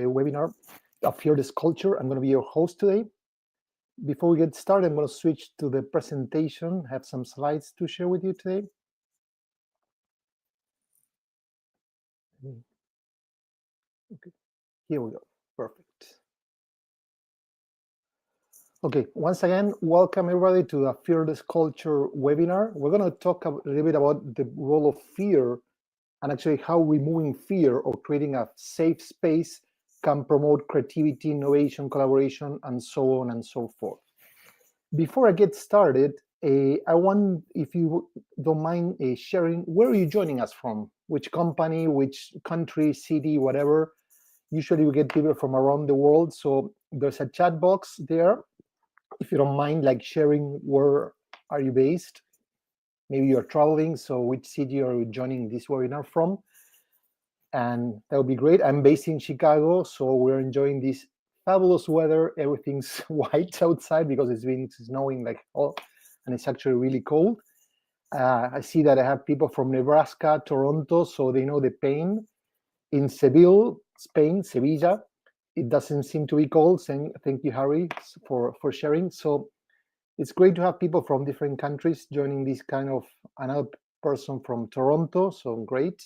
webinar of Fearless Culture. I'm going to be your host today. Before we get started, I'm going to switch to the presentation. I have some slides to share with you today. Okay, here we go. Perfect. Okay, once again, welcome everybody to the Fearless Culture webinar. We're going to talk a little bit about the role of fear and actually how removing fear or creating a safe space can promote creativity, innovation, collaboration, and so on and so forth. Before I get started, I want, if you don't mind sharing, where are you joining us from? Which company, which country, city, whatever. Usually we get people from around the world, so there's a chat box there. If you don't mind, like sharing where are you based? Maybe you're traveling, so which city are you joining this webinar from? And that would be great. I'm based in Chicago, so we're enjoying this fabulous weather. Everything's white outside because it's been snowing like and it's actually really cold. I see that I have people from Nebraska, Toronto, so they know the pain. In Seville, Spain, Sevilla, it doesn't seem to be cold. Thank you, Harry, for sharing. So it's great to have people from different countries joining this kind of another person from Toronto. So great.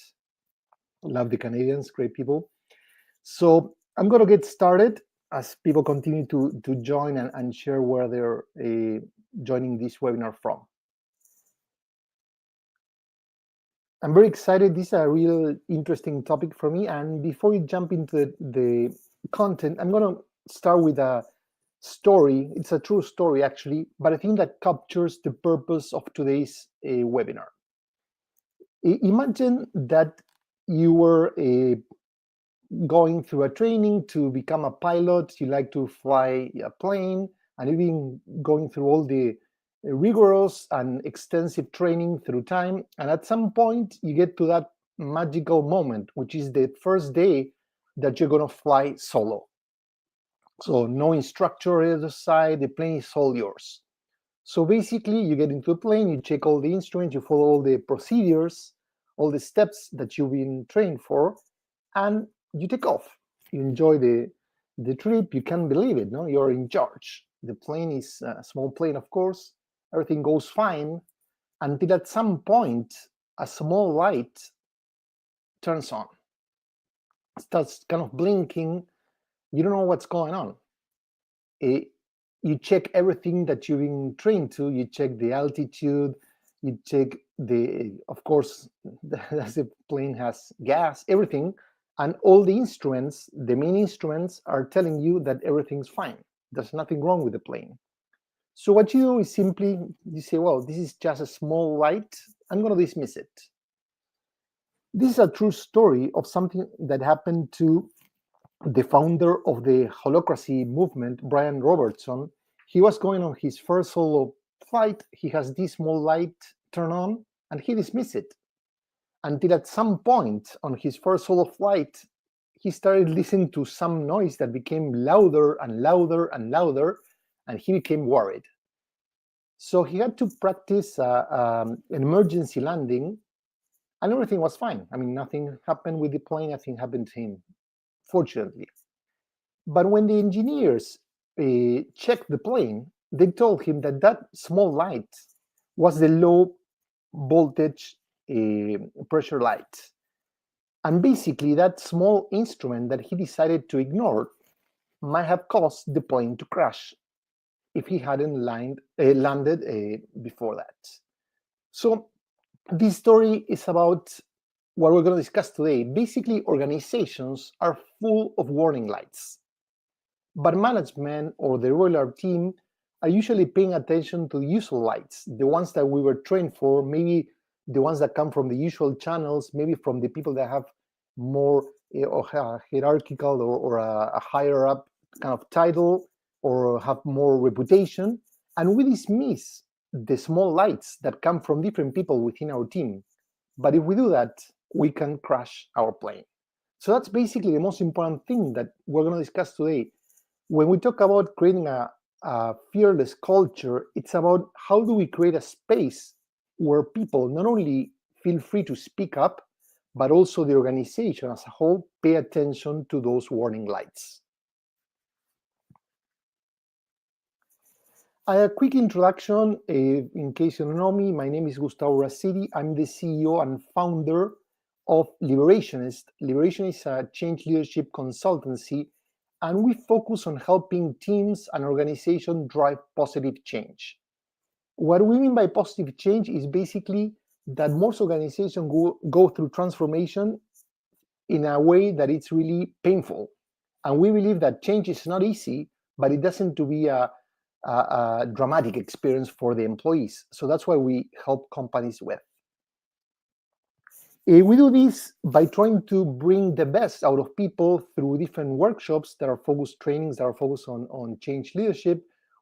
Love the Canadians, great people. So I'm going to get started as people continue to join and share where they're joining this webinar from. I'm very excited. This is a real interesting topic for me. And before we jump into the content, I'm going to start with a story. It's a true story, actually, but I think that captures the purpose of today's webinar. Imagine that you were going through a training to become a pilot. You like to fly a plane, and you've been going through all the rigorous and extensive training through time. And at some point, you get to that magical moment, which is the first day that you're going to fly solo. So no instructor on the other side, the plane is all yours. So basically, you get into a plane, you check all the instruments, you follow all the procedures, all the steps that you've been trained for, and you take off. You enjoy the trip. You can't believe it, no? You're in charge. The plane is a small plane, of course. Everything goes fine until at some point, a small light turns on. It starts kind of blinking. You don't know what's going on. You check everything that you've been trained to. You check the altitude. You check of course, the plane has gas, everything. And all the instruments, the main instruments, are telling you that everything's fine. There's nothing wrong with the plane. So what you do is simply, you say, well, this is just a small light. I'm going to dismiss it. This is a true story of something that happened to the founder of the holacracy movement, Brian Robertson. He was going on his first solo flight. He has this small light turn on, and he dismissed it. Until at some point on his first solo flight, he started listening to some noise that became louder and louder and louder, and he became worried. So he had to practice an emergency landing, and everything was fine. I mean, nothing happened with the plane, nothing happened to him, fortunately. But when the engineers checked the plane, they told him that that small light was the low voltage pressure light. And basically, that small instrument that he decided to ignore might have caused the plane to crash if he hadn't landed before that. So this story is about what we're going to discuss today. Basically, organizations are full of warning lights, but management or the regular team are usually paying attention to the usual lights, the ones that we were trained for, maybe the ones that come from the usual channels, maybe from the people that have more hierarchical or a higher up kind of title or have more reputation. And we dismiss the small lights that come from different people within our team. But if we do that, we can crash our plane. So that's basically the most important thing that we're going to discuss today. When we talk about creating a fearless culture, it's about how do we create a space where people not only feel free to speak up, but also the organization as a whole pay attention to those warning lights. A quick introduction, in case you don't know me, my name is Gustavo Rasidi. I'm the CEO and founder of Liberationist. Liberation is a change leadership consultancy, and we focus on helping teams and organizations drive positive change. What we mean by positive change is basically that most organizations go through transformation in a way that it's really painful. And we believe that change is not easy, but it doesn't to be a dramatic experience for the employees. So that's why we help companies with. We do this by trying to bring the best out of people through different workshops that are focused, trainings that are focused on change leadership.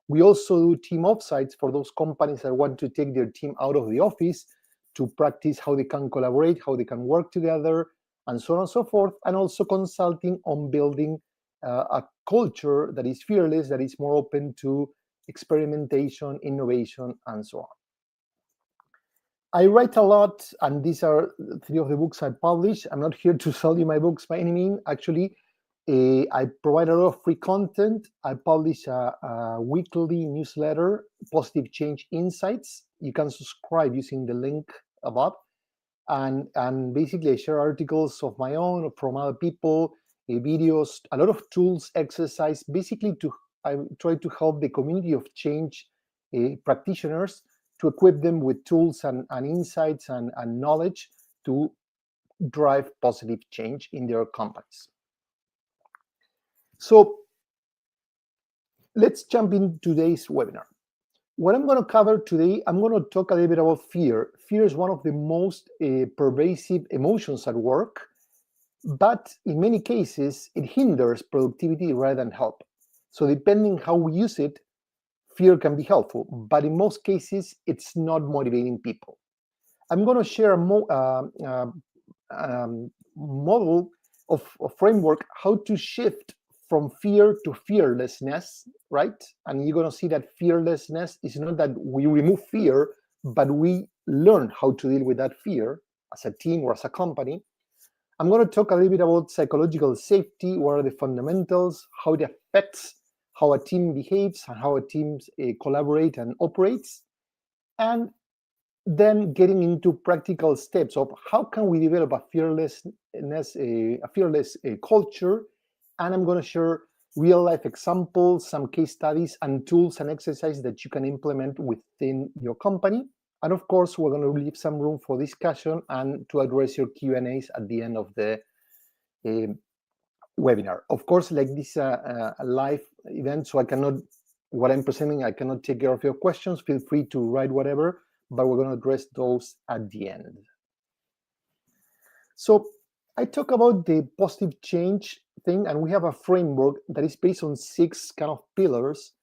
We also do team offsites for those companies that want to take their team out of the office to practice how they can collaborate, how they can work together, and so on and so forth, and also consulting on building a culture that is fearless, that is more open to experimentation, innovation, and so on. I write a lot, and these are 3 of the books I publish. I'm not here to sell you my books by any means. Actually, I provide a lot of free content. I publish a weekly newsletter, Positive Change Insights. You can subscribe using the link above. And basically, I share articles of my own, or from other people, videos, a lot of tools, exercise. Basically, I try to help the community of change practitioners to equip them with tools and insights and knowledge to drive positive change in their companies. So let's jump into today's webinar. What I'm going to cover today, I'm going to talk a little bit about fear. Fear is one of the most pervasive emotions at work, but in many cases, it hinders productivity rather than help. So depending how we use it, fear can be helpful, but in most cases, it's not motivating people. I'm going to share a model of framework, how to shift from fear to fearlessness, right? And you're going to see that fearlessness is not that we remove fear, but we learn how to deal with that fear as a team or as a company. I'm going to talk a little bit about psychological safety, what are the fundamentals, how it affects how a team behaves and how a team collaborate and operates, and then getting into practical steps of how can we develop a fearless culture. And I'm going to share real life examples, some case studies, and tools and exercises that you can implement within your company. And of course, we're going to leave some room for discussion and to address your Q&As at the end of the webinar. Of course, like this a live event, so what I'm presenting, I cannot take care of your questions. Feel free to write whatever, but we're going to address those at the end. So I talk about the positive change thing, and we have a framework that is based on 6 kind of pillars.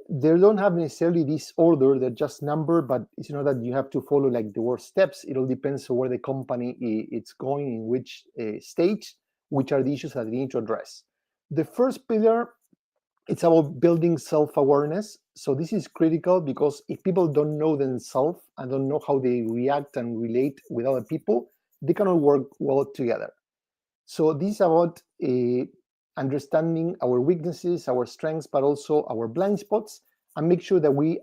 They don't have necessarily this order, they're just number, but it's not that you have to follow like the word steps. It all depends on where the company it's going, in which stage, which are the issues that they need to address. The first pillar, it's about building self-awareness. So this is critical because if people don't know themselves and don't know how they react and relate with other people, they cannot work well together. So this is about understanding our weaknesses, our strengths, but also our blind spots, and make sure that we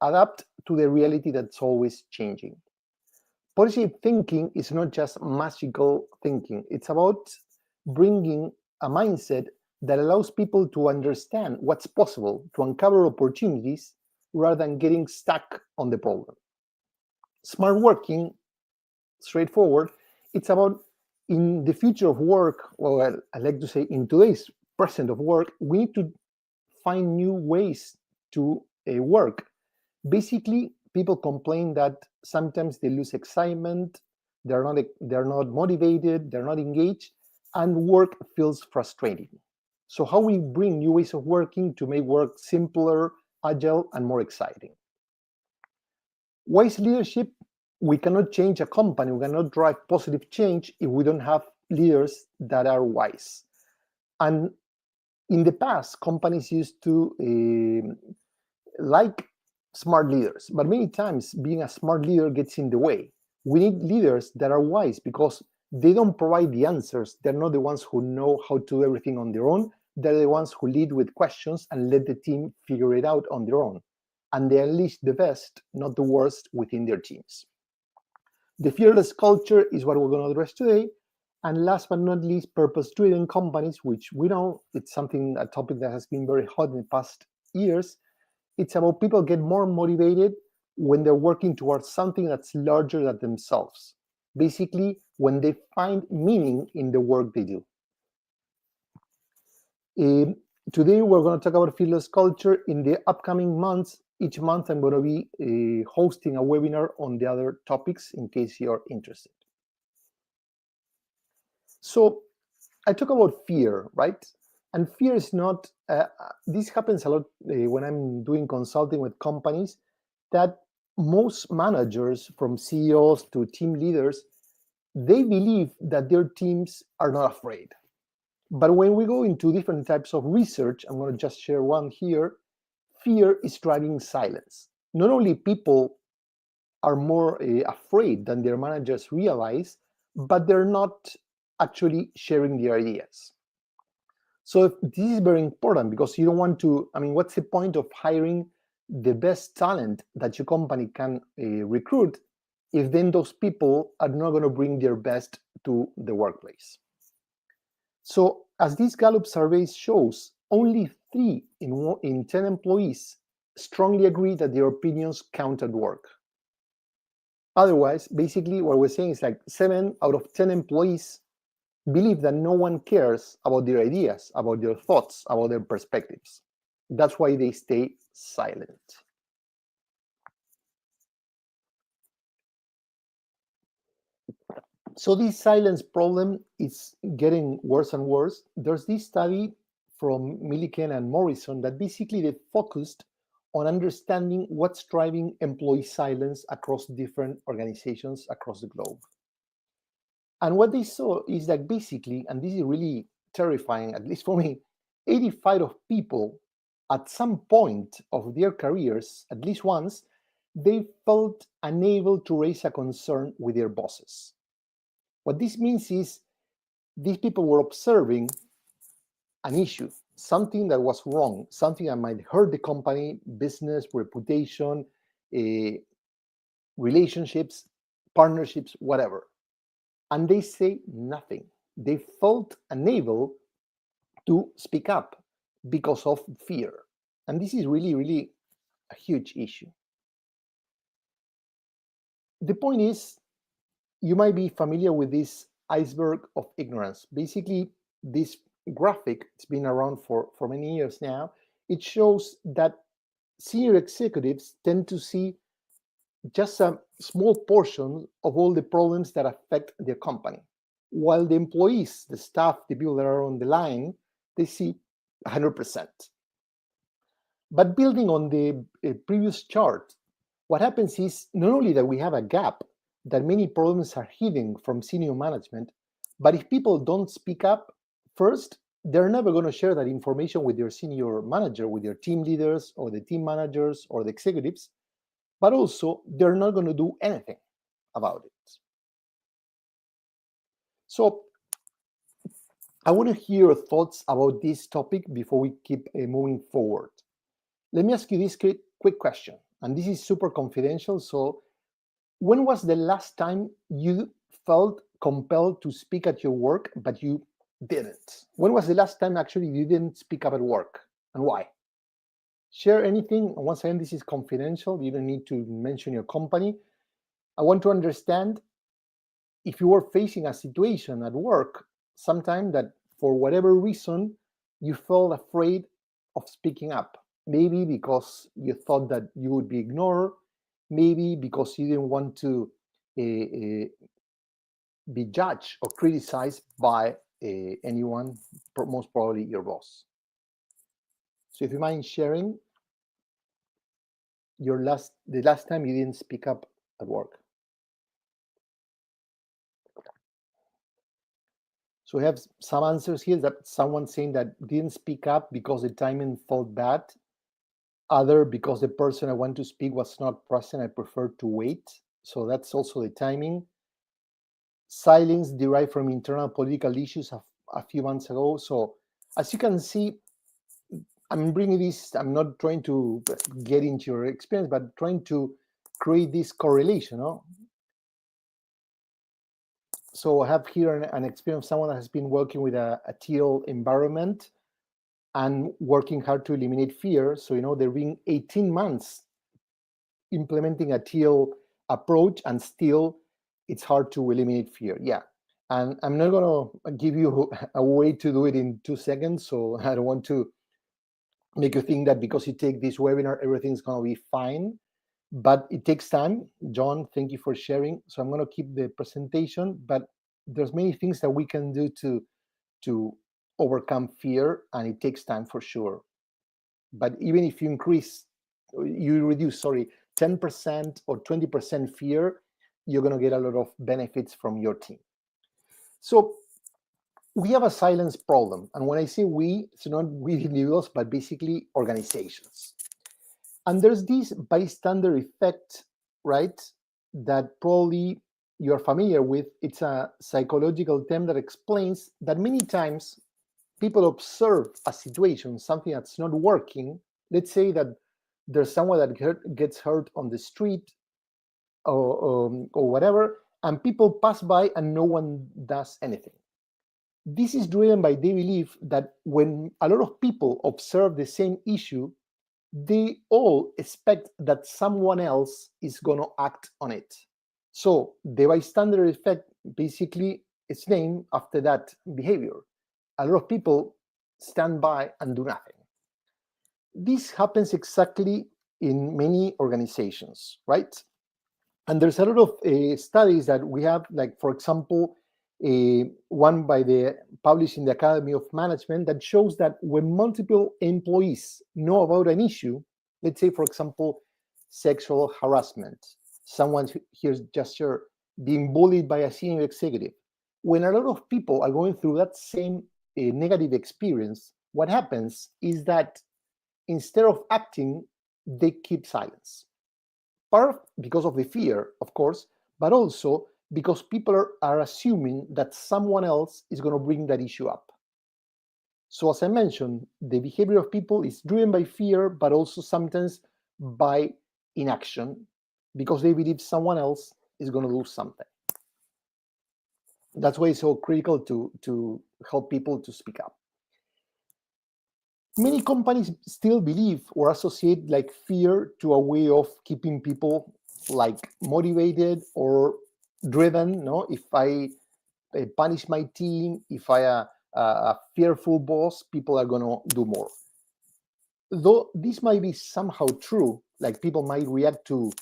adapt to the reality that's always changing. Positive thinking is not just magical thinking. It's about bringing a mindset that allows people to understand what's possible, to uncover opportunities, rather than getting stuck on the problem. Smart working, straightforward, it's about in the future of work, well, I like to say in today's present of work, we need to find new ways to work. Basically, people complain that sometimes they lose excitement, they're not motivated, they're not engaged, and work feels frustrating. So how we bring new ways of working to make work simpler, agile, and more exciting. Wise leadership, we cannot change a company, we cannot drive positive change if we don't have leaders that are wise. And in the past, companies used to like smart leaders, but many times being a smart leader gets in the way. We need leaders that are wise because They don't provide the answers. They're not the ones who know how to do everything on their own. They're the ones who lead with questions and let the team figure it out on their own. And they unleash the best, not the worst, within their teams. The fearless culture is what we're going to address today. And last but not least, purpose-driven companies, which we know it's something, a topic that has been very hot in the past years. It's about people get more motivated when they're working towards something that's larger than themselves. Basically, when they find meaning in the work they do. Today, we're going to talk about fearless culture. In the upcoming months, each month, I'm going to be hosting a webinar on the other topics in case you're interested. So I talk about fear, right? And fear is not, this happens a lot when I'm doing consulting with companies, that most managers, from CEOs to team leaders, they believe that their teams are not afraid. But when we go into different types of research, I'm going to just share one here, fear is driving silence. Not only people are more afraid than their managers realize, but they're not actually sharing their ideas. So this is very important because you don't want to, I mean, what's the point of hiring the best talent that your company can recruit if then those people are not going to bring their best to the workplace? So as this Gallup survey shows, only 3 in 10 employees strongly agree that their opinions count at work. Otherwise, basically what we're saying is like 7 out of 10 employees believe that no one cares about their ideas, about their thoughts, about their perspectives. That's why they stay silent. So this silence problem is getting worse and worse. There's this study from Milliken and Morrison that basically they focused on understanding what's driving employee silence across different organizations across the globe. And what they saw is that basically, and this is really terrifying, at least for me, 85 of people at some point of their careers, at least once, they felt unable to raise a concern with their bosses. What this means is these people were observing an issue, something that was wrong, something that might hurt the company, business, reputation, relationships, partnerships, whatever. And they say nothing. They felt unable to speak up because of fear. And this is really, really a huge issue. The point is, you might be familiar with this iceberg of ignorance. Basically, this graphic, it's been around for many years now. It shows that senior executives tend to see just a small portion of all the problems that affect their company, while the employees, the staff, the people that are on the line, they see 100%. But building on the previous chart, what happens is not only that we have a gap, that many problems are hidden from senior management, but if people don't speak up, first, they're never going to share that information with their senior manager, with their team leaders or the team managers or the executives, but also they're not going to do anything about it. So I want to hear your thoughts about this topic before we keep moving forward. Let me ask you this quick question, and this is super confidential. So when was the last time you felt compelled to speak at your work, but you didn't? When was the last time actually you didn't speak up at work, and why? Share anything. Once again, this is confidential. You don't need to mention your company. I want to understand if you were facing a situation at work sometime that for whatever reason you felt afraid of speaking up. Maybe because you thought that you would be ignored, maybe because you didn't want to be judged or criticized by anyone, most probably your boss. So if you mind sharing the last time you didn't speak up at work. So we have some answers here that someone saying that didn't speak up because the timing felt bad. Other, because the person I want to speak was not present, I prefer to wait. So that's also the timing. silence derived from internal political issues a few months ago. So as you can see, I'm bringing this, I'm not trying to get into your experience, but trying to create this correlation. No? So I have here an experience of someone that has been working with a teal environment and working hard to eliminate fear. So, they're being 18 months implementing a teal approach, and still it's hard to eliminate fear. Yeah. And I'm not going to give you a way to do it in 2 seconds. So I don't want to make you think that because you take this webinar, everything's going to be fine. But it takes time. John, thank you for sharing. So I'm going to keep the presentation, but there's many things that we can do to overcome fear, and it takes time for sure. But even if you reduce 10% or 20% fear, you're going to get a lot of benefits from your team. So we have a silence problem. And when I say we, it's not we individuals, but basically organizations. And there's this bystander effect, right, that probably you're familiar with. It's a psychological term that explains that many times people observe a situation, something that's not working. Let's say that there's someone that gets hurt on the street or whatever, and people pass by and no one does anything. This is driven by they believe that when a lot of people observe the same issue, they all expect that someone else is going to act on it. So the bystander effect basically is named after that behavior. A lot of people stand by and do nothing. This happens exactly in many organizations, right? And there's a lot of studies that we have, like, for example, one published in the Academy of Management that shows that when multiple employees know about an issue, let's say, for example, sexual harassment, someone here's just being bullied by a senior executive. When a lot of people are going through that same negative experience, what happens is that instead of acting, they keep silence. Part because of the fear, of course, but also because people are assuming that someone else is going to bring that issue up. So as I mentioned, the behavior of people is driven by fear, but also sometimes by inaction, because they believe someone else is going to do something. That's why it's so critical to help people to speak up. Many companies still believe or associate like fear to a way of keeping people like motivated or driven. No, if I punish my team, if I a fearful boss, people are going to do more. Though this might be somehow true, like people might react to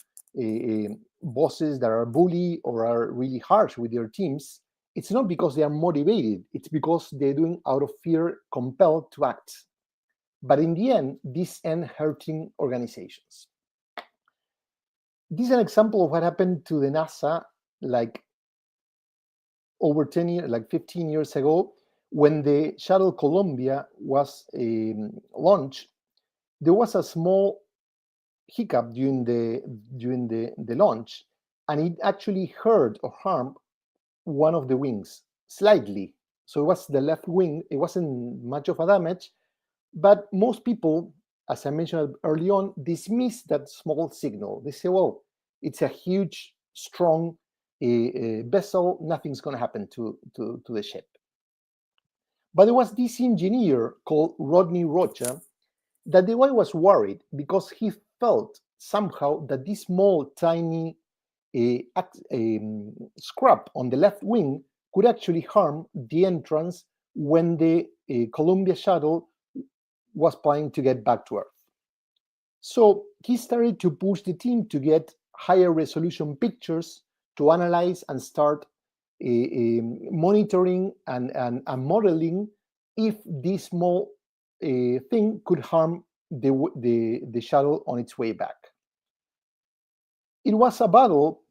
bosses that are bully or are really harsh with their teams, it's not because they are motivated, it's because they're doing out of fear, compelled to act. But in the end, this ends hurting organizations. This is an example of what happened to the NASA like over 10 years, like 15 years ago, when the shuttle Columbia was launched. There was a small hiccup during the launch, and it actually hurt or harmed one of the wings slightly. So it was the left wing. It wasn't much of a damage, but most people, as I mentioned early on, dismiss that small signal. They say, well, it's a huge, strong vessel. Nothing's going to happen to the ship. But there was this engineer called Rodney Rocha that the guy was worried because he felt somehow that this small, tiny scrap on the left wing could actually harm the entrance when the Columbia shuttle was planning to get back to Earth. So he started to push the team to get higher resolution pictures to analyze and start monitoring and modeling if this small thing could harm the shuttle on its way back. It was a battle,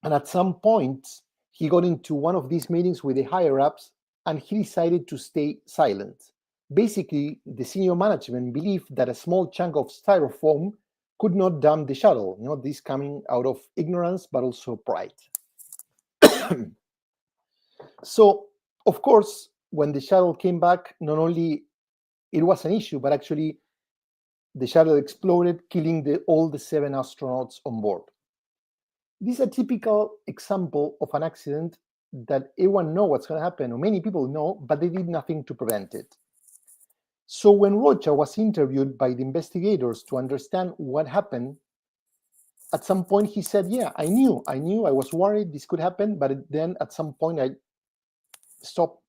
and at some point he got into one of these meetings with the higher ups and he decided to stay silent. Basically, the senior management believed that a small chunk of styrofoam could not damn the shuttle. This coming out of ignorance, but also pride. So, of course, when the shuttle came back, not only it was an issue, but actually the shuttle exploded, killing all the 7 astronauts on board. This is a typical example of an accident that everyone knows what's going to happen, or many people know, but they did nothing to prevent it. So when Rocha was interviewed by the investigators to understand what happened, at some point he said, yeah, I knew, I was worried this could happen, but then at some point I stopped.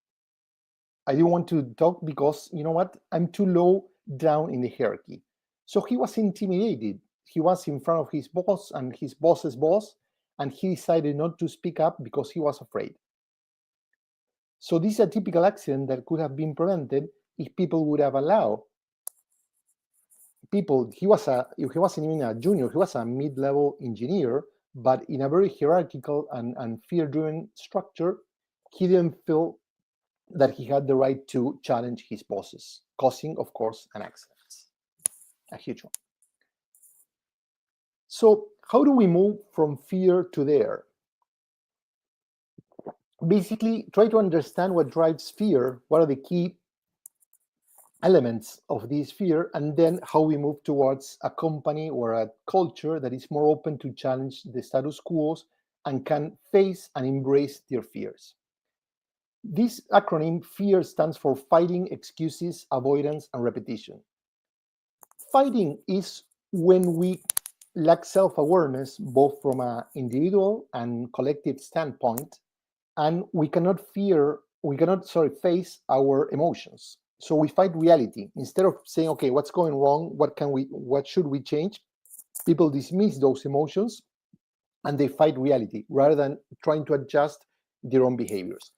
I didn't want to talk because, you know what, I'm too low down in the hierarchy. So he was intimidated. He was in front of his boss and his boss's boss, and he decided not to speak up because he was afraid. So this is a typical accident that could have been prevented if people would have allowed people. He wasn't even a junior, he was a mid-level engineer, but in a very hierarchical and fear-driven structure, he didn't feel that he had the right to challenge his bosses, causing, of course, an accident, a huge one. So how do we move from fear to there? Basically, try to understand what drives fear, what are the key elements of this fear, and then how we move towards a company or a culture that is more open to challenge the status quo and can face and embrace their fears. This acronym, FEAR, stands for fighting, excuses, avoidance, and repetition. Fighting is when we lack self-awareness, both from an individual and collective standpoint, and we cannot face our emotions. So we fight reality. Instead of saying, okay, what's going wrong? What should we change? People dismiss those emotions and they fight reality rather than trying to adjust their own behaviors.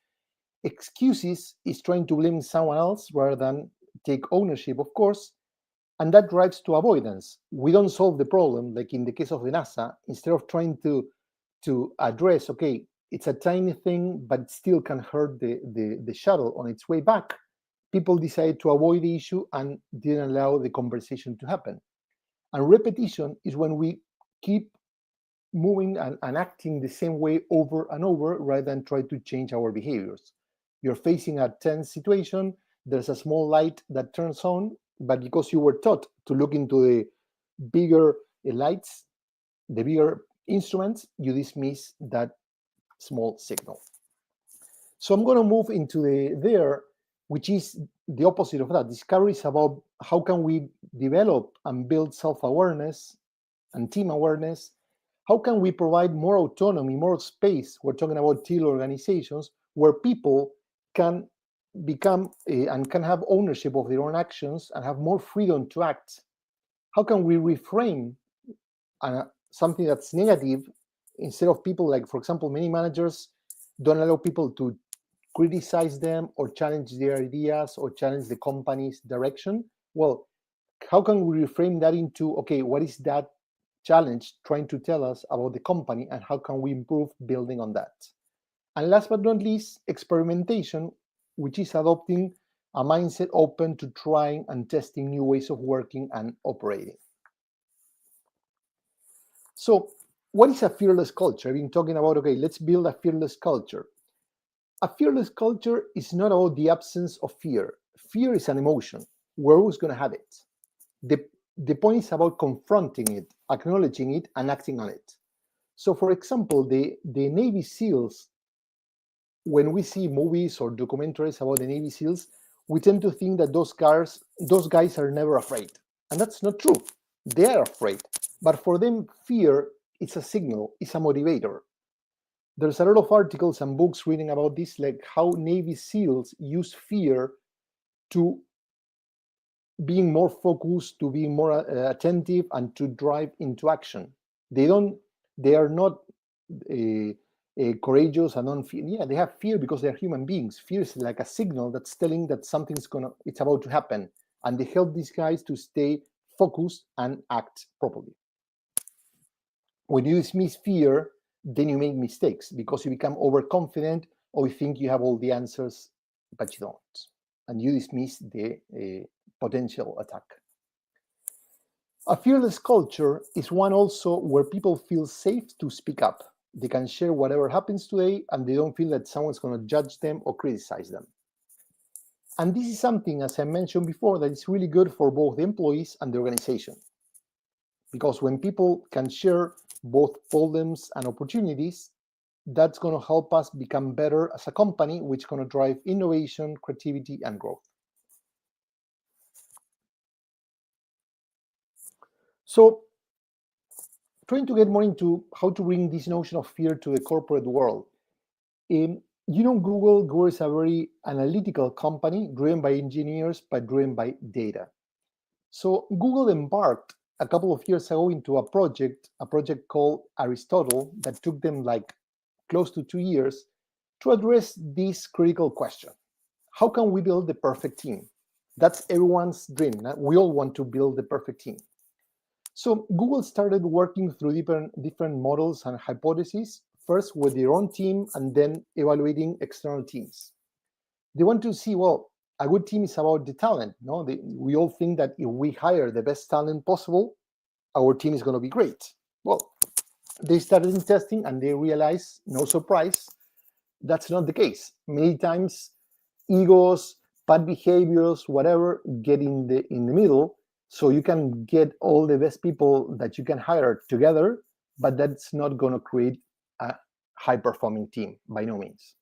Excuses is trying to blame someone else rather than take ownership, of course, and that drives to avoidance. We don't solve the problem, like in the case of the NASA. Instead of trying to address, okay, it's a tiny thing, but it still can hurt the shuttle on its way back, people decided to avoid the issue and didn't allow the conversation to happen. And repetition is when we keep moving and acting the same way over and over rather than try to change our behaviors. You're facing a tense situation, there's a small light that turns on, but because you were taught to look into the bigger lights, the bigger instruments, you dismiss that small signal. So I'm going to move into there, which is the opposite of that. Discovery is about how can we develop and build self-awareness and team awareness. How can we provide more autonomy, more space? We're talking about team organizations where people can become and can have ownership of their own actions and have more freedom to act. How can we reframe something that's negative instead of people, like, for example, many managers don't allow people to criticize them or challenge their ideas or challenge the company's direction? Well, how can we reframe that into, okay, what is that challenge trying to tell us about the company and how can we improve building on that? And last but not least, experimentation, which is adopting a mindset open to trying and testing new ways of working and operating. So what is a fearless culture? I've been talking about, okay, let's build a fearless culture. A fearless culture is not about the absence of fear. Fear is an emotion. We're always going to have it. The point is about confronting it, acknowledging it, and acting on it. So, for example, the Navy SEALs, when we see movies or documentaries about the Navy SEALs, we tend to think that those guys are never afraid. And that's not true. They are afraid. But for them, fear is a signal, it's a motivator. There's a lot of articles and books reading about this, like how Navy SEALs use fear to being more focused, to being more attentive, and to drive into action. They are not courageous and non-fear. Yeah, they have fear because they're human beings. Fear is like a signal that's telling that it's about to happen, and they help these guys to stay focused and act properly. When you dismiss fear, then you make mistakes because you become overconfident or you think you have all the answers, but you don't. And you dismiss the potential attack. A fearless culture is one also where people feel safe to speak up. They can share whatever happens today, and they don't feel that someone's going to judge them or criticize them. And this is something, as I mentioned before, that is really good for both the employees and the organization. Because when people can share both problems and opportunities, that's going to help us become better as a company, which is going to drive innovation, creativity, and growth. So, trying to get more into how to bring this notion of fear to the corporate world. Google is a very analytical company driven by engineers, but driven by data. So Google embarked a couple of years ago into a project called Aristotle that took them like close to 2 years to address this critical question. How can we build the perfect team? That's everyone's dream. We all want to build the perfect team. So Google started working through different models and hypotheses, first with their own team and then evaluating external teams. They want to see, well, a good team is about the talent. No, we all think that if we hire the best talent possible, our team is going to be great. Well, they started in testing and they realized, no surprise, that's not the case. Many times, egos, bad behaviors, whatever, get in the middle. So you can get all the best people that you can hire together, but that's not going to create a high-performing team by no means.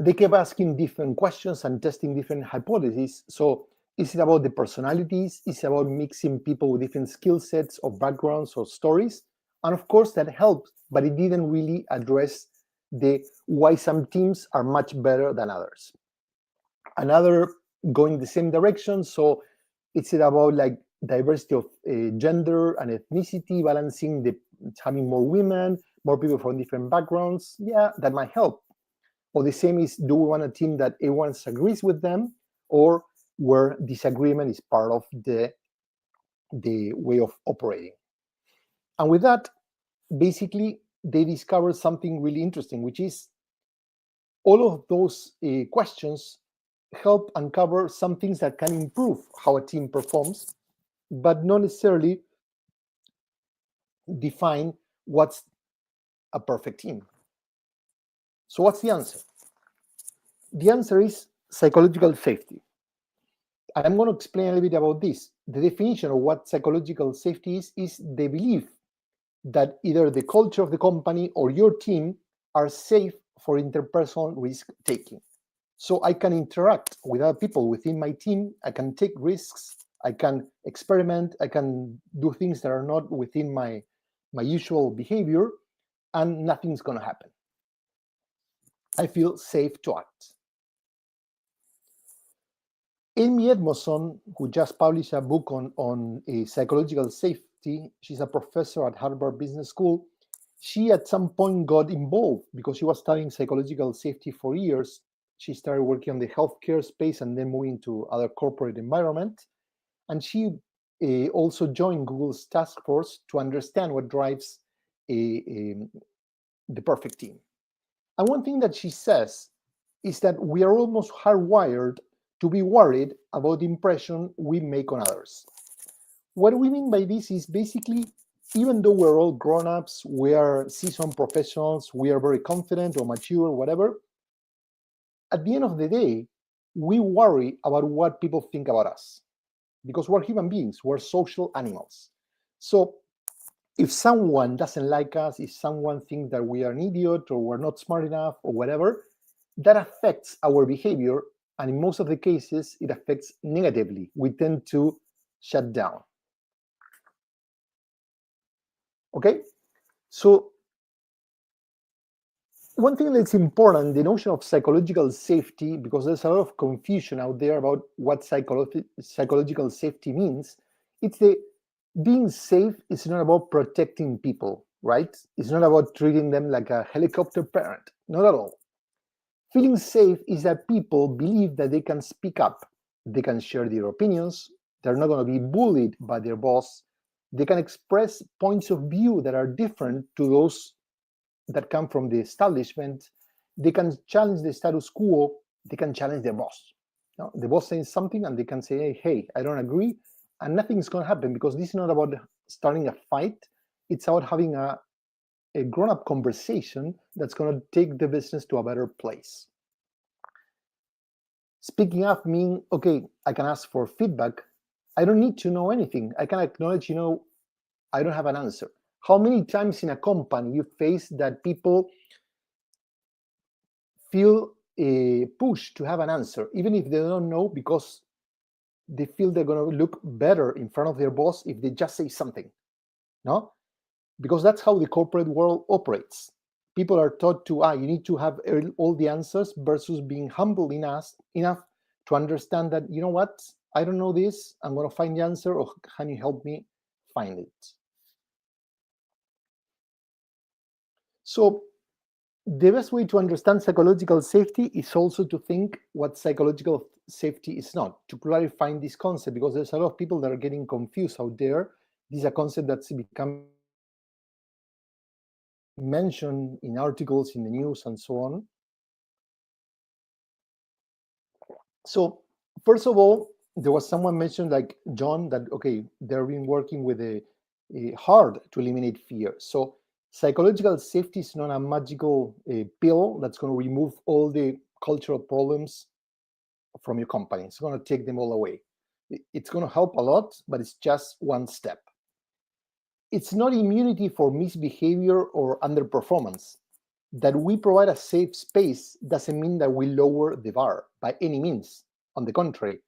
They kept asking different questions and testing different hypotheses. So is it about the personalities? Is it about mixing people with different skill sets or backgrounds or stories? And of course that helped, but it didn't really address the why some teams are much better than others. Another going the same direction. So it's about like diversity of gender and ethnicity, balancing having more women, more people from different backgrounds. Yeah, that might help. Or the same is, do we want a team that everyone agrees with them, or where disagreement is part of the way of operating? And with that, basically, they discovered something really interesting, which is all of those questions help uncover some things that can improve how a team performs, but not necessarily define what's a perfect team. So what's the answer? The answer is psychological safety. And I'm going to explain a little bit about this. The definition of what psychological safety is the belief that either the culture of the company or your team are safe for interpersonal risk-taking. So I can interact with other people within my team, I can take risks, I can experiment, I can do things that are not within my usual behavior, and nothing's going to happen. I feel safe to act. Amy Edmondson, who just published a book on psychological safety, she's a professor at Harvard Business School. She at some point got involved because she was studying psychological safety for years. She started working on the healthcare space and then moving to other corporate environment. And she also joined Google's task force to understand what drives the perfect team. And one thing that she says is that we are almost hardwired to be worried about the impression we make on others. What we mean by this is basically, even though we're all grown-ups, we are seasoned professionals, we are very confident or mature, whatever, at the end of the day, we worry about what people think about us because we're human beings, we're social animals. So if someone doesn't like us, if someone thinks that we are an idiot or we're not smart enough or whatever, that affects our behavior. And in most of the cases, it affects negatively. We tend to shut down. Okay? So one thing that's important, the notion of psychological safety, because there's a lot of confusion out there about what psychological safety means. It's being safe is not about protecting people, right? It's not about treating them like a helicopter parent, not at all. Feeling safe is that people believe that they can speak up, they can share their opinions, they're not going to be bullied by their boss, they can express points of view that are different to those that come from the establishment, they can challenge the status quo, they can challenge their boss. Now, the boss says something and they can say, hey, I don't agree, and nothing's going to happen because this is not about starting a fight, It's about having a grown-up conversation that's going to take the business to a better place. Speaking up means, okay, I can ask for feedback. I don't need to know anything. I can acknowledge, I don't have an answer. How many times in a company you face that people feel a push to have an answer, even if they don't know, because they feel they're going to look better in front of their boss if they just say something, no? Because that's how the corporate world operates. People are taught to, you need to have all the answers versus being humble enough to understand that, you know what, I don't know this, I'm going to find the answer, or can you help me find it? So the best way to understand psychological safety is also to think what psychological safety is not, to clarify this concept, because there's a lot of people that are getting confused out there. This is a concept that's becoming mentioned in articles in the news and so on. So first of all, there was someone mentioned, like John, that okay, they've been working with a hard to eliminate fear. So psychological safety is not a magical pill that's going to remove all the cultural problems from your company. It's going to take them all away. It's going to help a lot, but it's just one step. It's not immunity for misbehavior or underperformance. That we provide a safe space doesn't mean that we lower the bar by any means. On the contrary,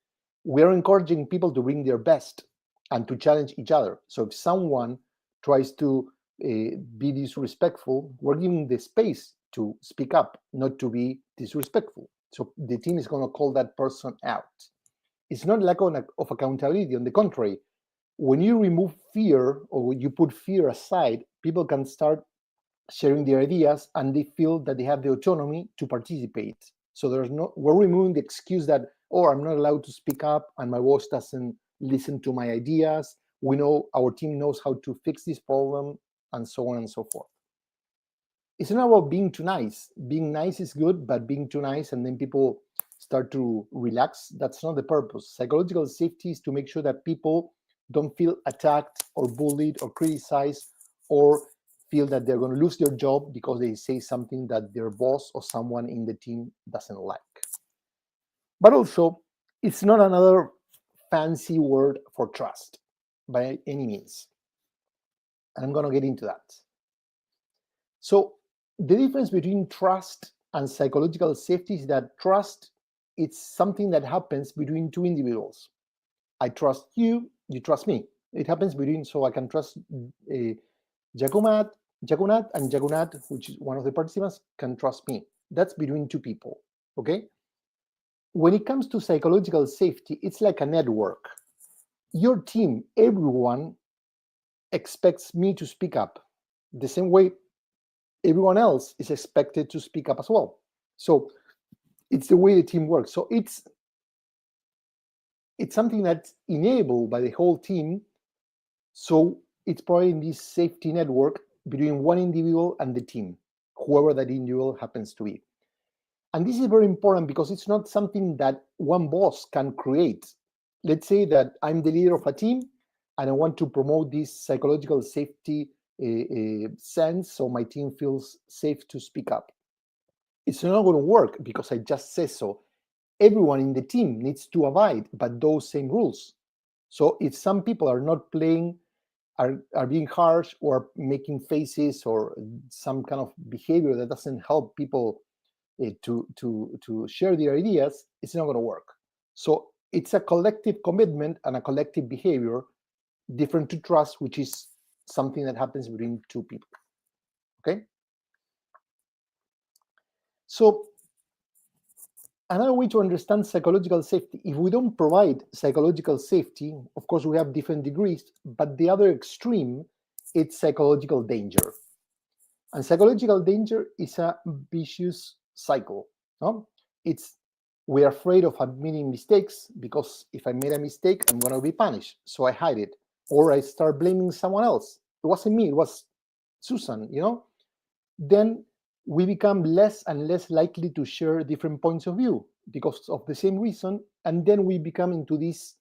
we are encouraging people to bring their best and to challenge each other. So if someone tries to be disrespectful, we're giving the space to speak up, not to be disrespectful. So the team is going to call that person out. It's not lack of accountability. On the contrary, when you remove fear or you put fear aside, people can start sharing their ideas and they feel that they have the autonomy to participate. So we're removing the excuse that, oh, I'm not allowed to speak up and my boss doesn't listen to my ideas. We know our team knows how to fix this problem, and so on and so forth. It's not about being too nice. Being nice is good, but being too nice and then people start to relax, that's not the purpose. Psychological safety is to make sure that people don't feel attacked or bullied or criticized or feel that they're going to lose their job because they say something that their boss or someone in the team doesn't like. But also, it's not another fancy word for trust by any means. And I'm going to get into that. So the difference between trust and psychological safety is that trust, it's something that happens between two individuals. I trust you, you trust me. It happens between, so I can trust Jagunnath and Jagunnath, which is one of the participants, can trust me. That's between two people, okay? When it comes to psychological safety, it's like a network. Your team, everyone expects me to speak up. The same way everyone else is expected to speak up as well. So it's the way the team works. So it's something that's enabled by the whole team. So it's providing this safety network between one individual and the team, whoever that individual happens to be. And this is very important because it's not something that one boss can create. Let's say that I'm the leader of a team and I want to promote this psychological safety sense so my team feels safe to speak up. It's not going to work because I just say so. Everyone in the team needs to abide by those same rules. So if some people are not playing, are being harsh or making faces or some kind of behavior that doesn't help people to share their ideas, it's not going to work. So it's a collective commitment and a collective behavior different to trust, which is something that happens between two people. Okay? So another way to understand psychological safety, if we don't provide psychological safety, of course we have different degrees, but the other extreme, it's psychological danger. And psychological danger is a vicious cycle. No? We're afraid of admitting mistakes because if I made a mistake, I'm going to be punished. So I hide it. Or I start blaming someone else. It wasn't me, it was Susan, Then we become less and less likely to share different points of view because of the same reason. And then we become into this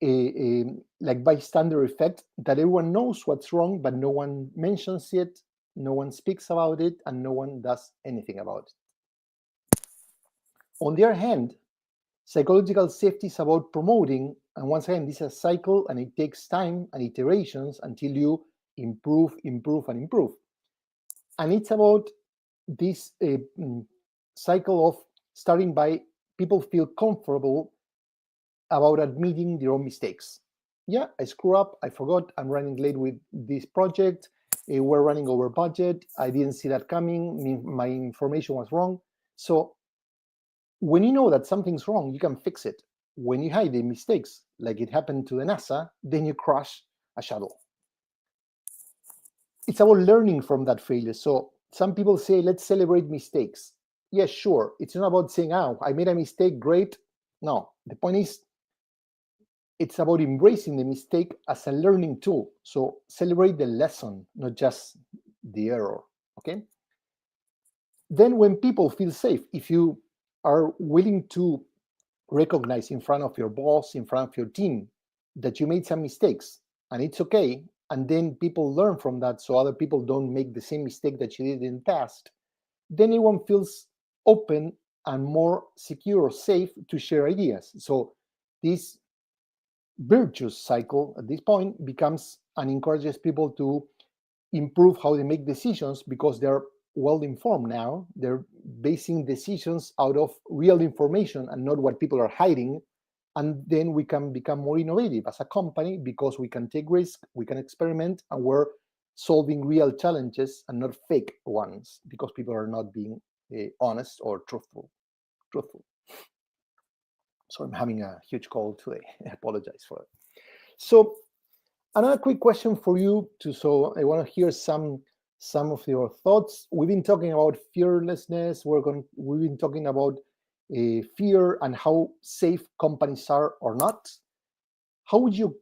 like bystander effect, that everyone knows what's wrong, but no one mentions it, no one speaks about it, and no one does anything about it. On the other hand, psychological safety is about promoting, and once again, this is a cycle and it takes time and iterations until you improve, improve, and improve. And it's about this cycle of starting by people feel comfortable about admitting their own mistakes. Yeah, I screw up, I forgot, I'm running late with this project, we're running over budget, I didn't see that coming, my information was wrong. So when you know that something's wrong, you can fix it. When you hide the mistakes, like it happened to the NASA, then you crash a shuttle. It's about learning from that failure. So some people say, let's celebrate mistakes. Yes, sure. It's not about saying, oh, I made a mistake, great. No, the point is, it's about embracing the mistake as a learning tool. So celebrate the lesson, not just the error, okay? Then when people feel safe, if you are willing to recognize in front of your boss, in front of your team, that you made some mistakes and it's okay, and then people learn from that so other people don't make the same mistake that you did in the past, then everyone feels open and more secure or safe to share ideas. So this virtuous cycle at this point becomes and encourages people to improve how they make decisions because they're well informed now. They're basing decisions out of real information and not what people are hiding. And then we can become more innovative as a company because we can take risks, we can experiment, and we're solving real challenges and not fake ones because people are not being honest or truthful. So I'm having a huge cold today. I apologize for it. So another quick question for you too. So I want to hear some of your thoughts. We've been talking about fearlessness. We've been talking about fear and how safe companies are or not. How would you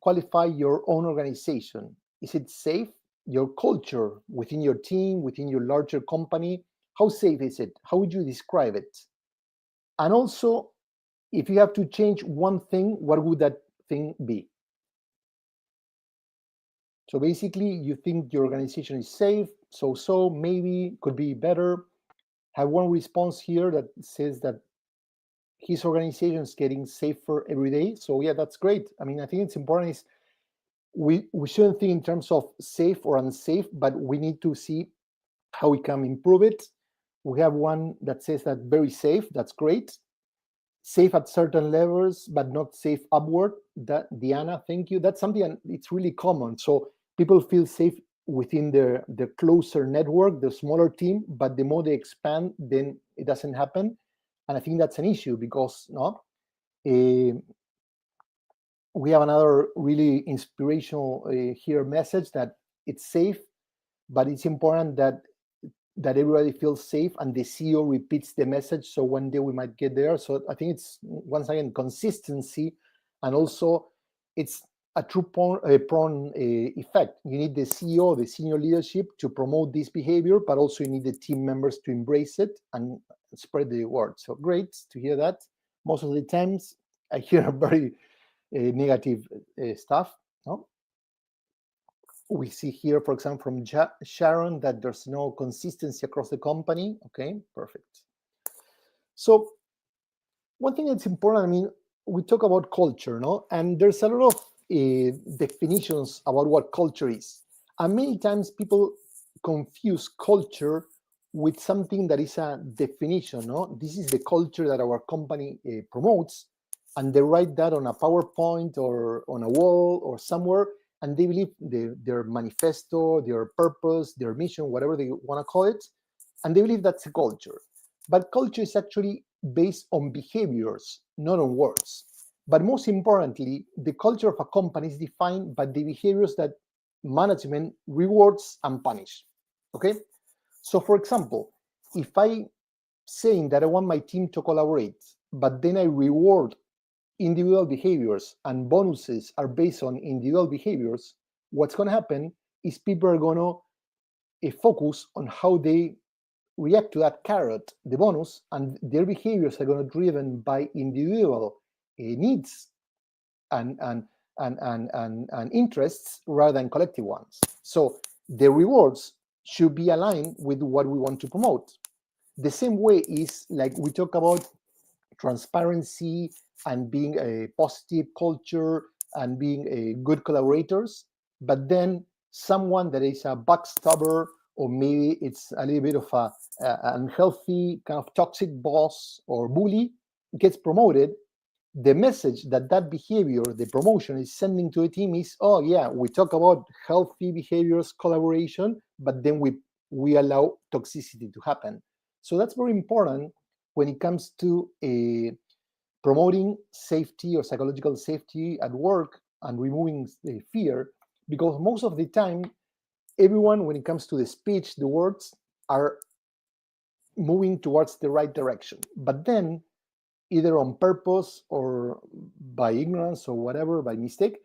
qualify your own organization? Is it safe? Your culture within your team, within your larger company, how safe is it? How would you describe it? And also, if you have to change one thing, what would that thing be? So basically, you think your organization is safe, so maybe could be better. Have one response here that says that his organization is getting safer every day. So yeah, that's great. I mean, I think it's important is we shouldn't think in terms of safe or unsafe, but we need to see how we can improve it. We have one that says that very safe. That's great. Safe at certain levels, but not safe upward. That Diana, thank you. That's something it's really common. So people feel safe within their closer network, the smaller team, but the more they expand, then it doesn't happen. And I think that's an issue because we have another really inspirational here message that it's safe, but it's important that everybody feels safe and the CEO repeats the message. So one day we might get there. So I think it's once again consistency, and also it's a true prong effect. You need the CEO, the senior leadership, to promote this behavior, but also you need the team members to embrace it and spread the word. So great to hear that. Most of the times I hear very negative stuff. No? We see here, for example, from Sharon, that there's no consistency across the company. Okay, perfect. So one thing that's important, I mean, we talk about culture, no? And there's a lot of definitions about what culture is. And many times people confuse culture with something that is a definition, no? This is the culture that our company promotes, and they write that on a PowerPoint or on a wall or somewhere, and they believe their manifesto, their purpose, their mission, whatever they want to call it, and they believe that's a culture. But culture is actually based on behaviors, not on words. But most importantly, the culture of a company is defined by the behaviors that management rewards and punish. Okay? So for example, if I saying that I want my team to collaborate, but then I reward individual behaviors and bonuses are based on individual behaviors, what's going to happen is people are going to focus on how they react to that carrot, the bonus, and their behaviors are going to be driven by individual needs. and interests rather than collective ones. So the rewards should be aligned with what we want to promote. The same way is like we talk about transparency and being a positive culture and being a good collaborators, but then someone that is a backstabber, or maybe it's a little bit of a unhealthy kind of toxic boss or bully, gets promoted, the message that that behavior, the promotion, is sending to a team is, oh yeah, we talk about healthy behaviors, collaboration, but then we allow toxicity to happen. So that's very important when it comes to promoting safety or psychological safety at work and removing the fear, because most of the time, everyone, when it comes to the speech, the words are moving towards the right direction. But then, either on purpose or by ignorance or whatever, by mistake,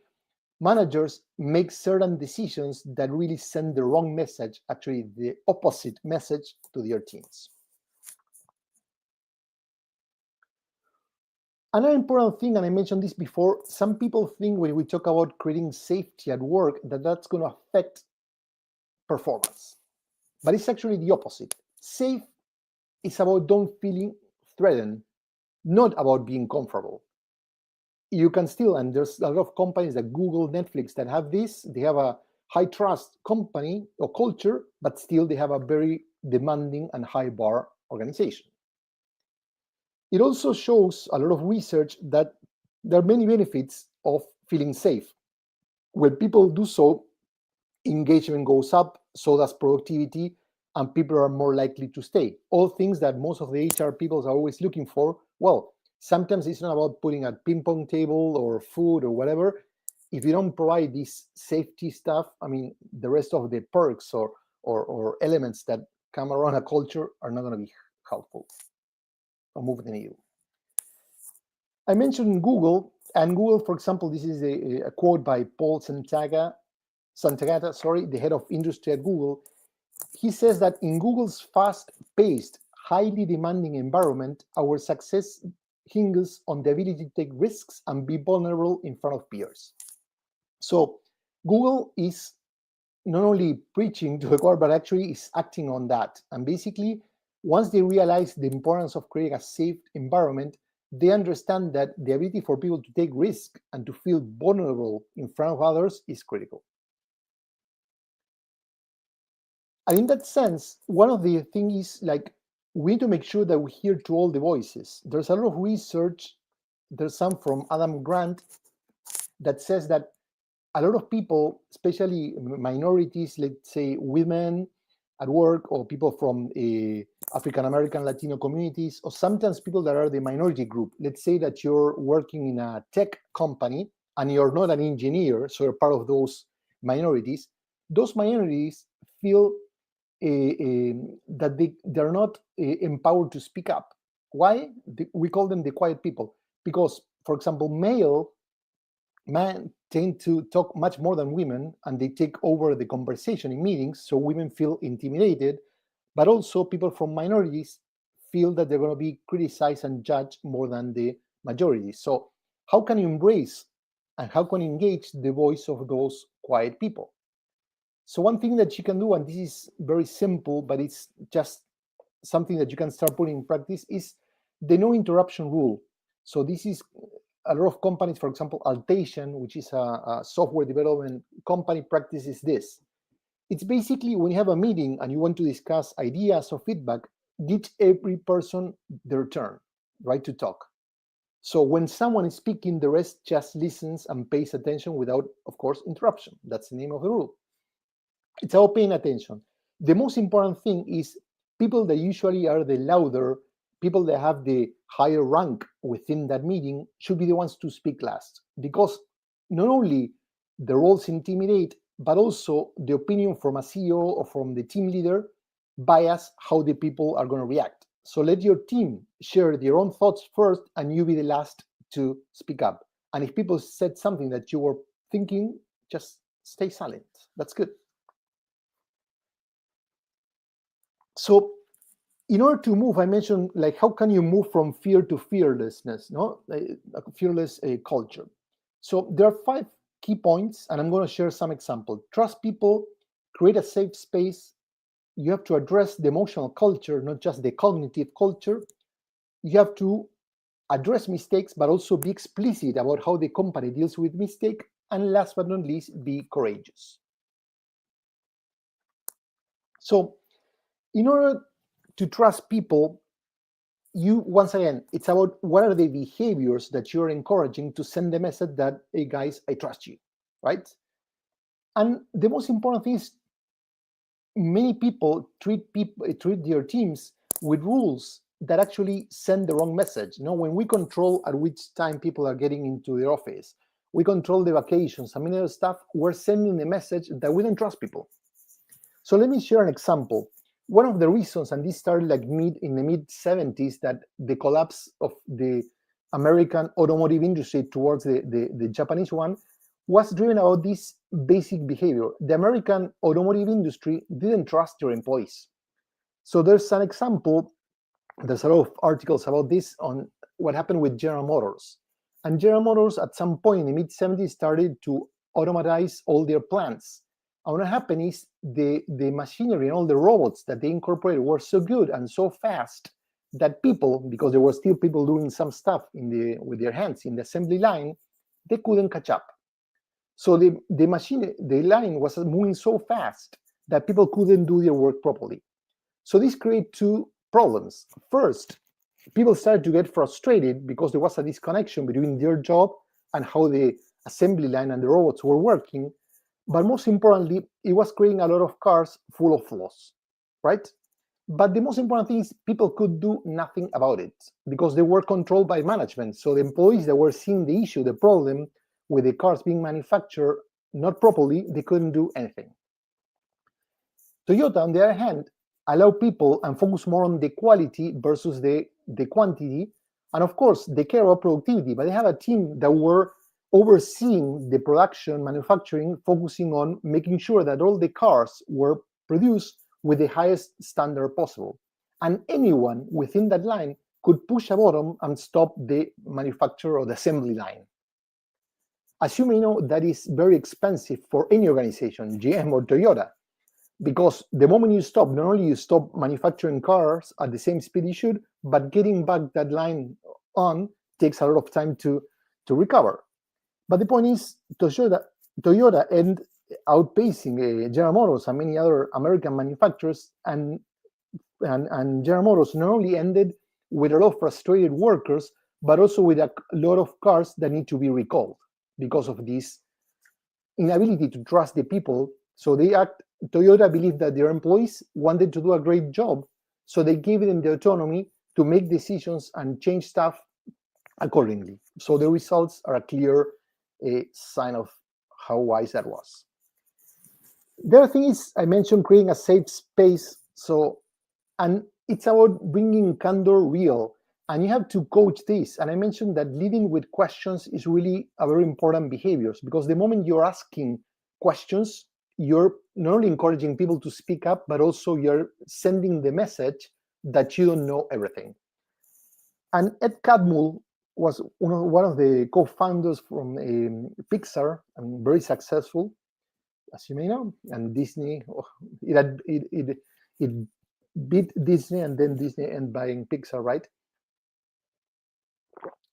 managers make certain decisions that really send the wrong message, actually the opposite message to their teams. Another important thing, and I mentioned this before, some people think when we talk about creating safety at work that that's going to affect performance. But it's actually the opposite. Safe is about don't feeling threatened, not about being comfortable. You can still, and there's a lot of companies like Google, Netflix that have this, they have a high trust company or culture, but still they have a very demanding and high bar organization. It also shows a lot of research that there are many benefits of feeling safe. When people do so, engagement goes up, so does productivity, and people are more likely to stay. All things that most of the HR people are always looking for. Well, sometimes it's not about putting a ping pong table or food or whatever. If you don't provide this safety stuff, I mean, the rest of the perks or elements that come around a culture are not going to be helpful or move the needle. I mentioned Google, and Google, for example, this is a quote by Paul Santagata, the head of industry at Google. He says that in Google's fast-paced, highly demanding environment, our success hinges on the ability to take risks and be vulnerable in front of peers. So Google is not only preaching to the core, but actually is acting on that. And basically, once they realize the importance of creating a safe environment, they understand that the ability for people to take risk and to feel vulnerable in front of others is critical. And in that sense, one of the things is like, we need to make sure that we hear to all the voices. There's a lot of research, there's some from Adam Grant, that says that a lot of people, especially minorities, let's say women at work, or people from African American, Latino communities, or sometimes people that are the minority group. Let's say that you're working in a tech company and you're not an engineer, so you're part of those minorities. Those minorities feel that they're not empowered to speak up. Why? We call them the quiet people. Because, for example, men tend to talk much more than women, and they take over the conversation in meetings, so women feel intimidated. But also people from minorities feel that they're going to be criticized and judged more than the majority. So how can you embrace and how can you engage the voice of those quiet people? So one thing that you can do, and this is very simple, but it's just something that you can start putting in practice, is the no interruption rule. So this is a lot of companies, for example, Altation, which is a software development company, practices this. It's basically when you have a meeting and you want to discuss ideas or feedback, give every person their turn, right, to talk. So when someone is speaking, the rest just listens and pays attention without, of course, interruption. That's the name of the rule. It's about paying attention. The most important thing is people that usually are the louder, people that have the higher rank within that meeting should be the ones to speak last, because not only the roles intimidate, but also the opinion from a CEO or from the team leader bias how the people are going to react. So let your team share their own thoughts first, and you be the last to speak up. And if people said something that you were thinking, just stay silent. That's good. So in order to move, I mentioned, like, how can you move from fear to fearlessness, no? A fearless culture. So there are 5 key points, and I'm going to share some examples. Trust people, create a safe space. You have to address the emotional culture, not just the cognitive culture. You have to address mistakes, but also be explicit about how the company deals with mistake. And last but not least, be courageous. So in order to trust people, once again, it's about what are the behaviors that you're encouraging to send the message that, hey guys, I trust you, right? And the most important thing is many people treat their teams with rules that actually send the wrong message. When we control at which time people are getting into the office, we control the vacations, and many other stuff, we're sending the message that we don't trust people. So let me share an example. One of the reasons, and this started like in the mid 70s, that the collapse of the American automotive industry towards the Japanese one was driven about this basic behavior. The American automotive industry didn't trust their employees. So there's an example, there's a lot of articles about this on what happened with General Motors. And General Motors at some point in the mid 70s started to automatize all their plants. And what happened is the machinery and all the robots that they incorporated were so good and so fast that people, because there were still people doing some stuff with their hands in the assembly line, they couldn't catch up. So the line was moving so fast that people couldn't do their work properly. So this created 2 problems. First, people started to get frustrated because there was a disconnection between their job and how the assembly line and the robots were working. But most importantly, it was creating a lot of cars full of flaws, right? But the most important thing is people could do nothing about it because they were controlled by management. So the employees that were seeing the issue, the problem with the cars being manufactured not properly, they couldn't do anything. Toyota, on the other hand, allow people and focus more on the quality versus the quantity. And of course, they care about productivity, but they have a team that were overseeing the production, manufacturing, focusing on making sure that all the cars were produced with the highest standard possible. And anyone within that line could push a button and stop the manufacture or the assembly line. As you may know, that is very expensive for any organization, GM or Toyota, because the moment you stop, not only you stop manufacturing cars at the same speed you should, but getting back that line on takes a lot of time to recover. But the point is, Toyota ended outpacing General Motors and many other American manufacturers, and General Motors not only ended with a lot of frustrated workers, but also with a lot of cars that need to be recalled because of this inability to trust the people. So Toyota believed that their employees wanted to do a great job, so they gave them the autonomy to make decisions and change stuff accordingly. So the results are a clear sign of how wise that was. The other thing is, I mentioned creating a safe space. And it's about bringing candor real, and you have to coach this. And I mentioned that leading with questions is really a very important behavior, because the moment you're asking questions, you're not only encouraging people to speak up, but also you're sending the message that you don't know everything. And Ed Catmull was one of the co-founders from Pixar, and very successful, as you may know. And Disney, it beat Disney, and then Disney ended buying Pixar, right?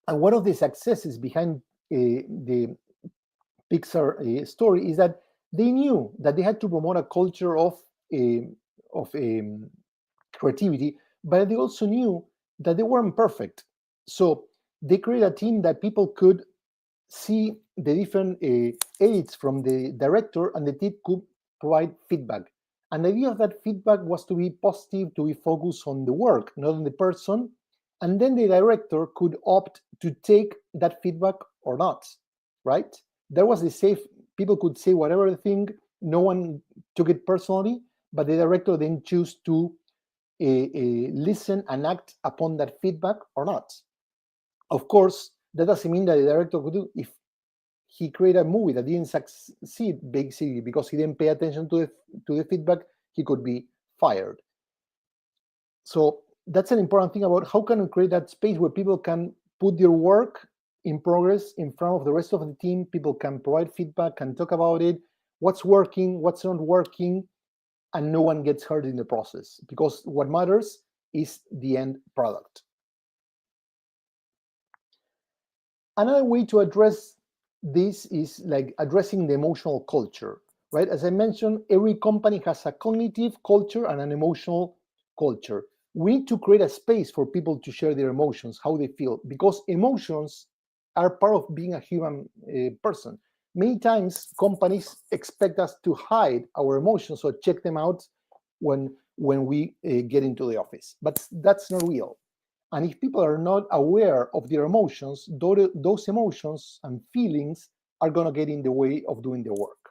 And one of the successes behind the Pixar story is that they knew that they had to promote a culture of creativity, but they also knew that they weren't perfect. So they created a team that people could see the different edits from the director, and the team could provide feedback. And the idea of that feedback was to be positive, to be focused on the work, not on the person. And then the director could opt to take that feedback or not, right? That was the safe, people could say whatever they think, no one took it personally, but the director then choose to listen and act upon that feedback or not. Of course, that doesn't mean that the director could do, if he created a movie that didn't succeed basically because he didn't pay attention to the feedback, he could be fired. So that's an important thing about how can we create that space where people can put their work in progress in front of the rest of the team. People can provide feedback, can talk about it, what's working, what's not working, and no one gets hurt in the process, because what matters is the end product. Another way to address this is like addressing the emotional culture, right? As I mentioned, every company has a cognitive culture and an emotional culture. We need to create a space for people to share their emotions, how they feel, because emotions are part of being a human person. Many times companies expect us to hide our emotions or check them out when we get into the office, but that's not real. And if people are not aware of their emotions, those emotions and feelings are going to get in the way of doing the work.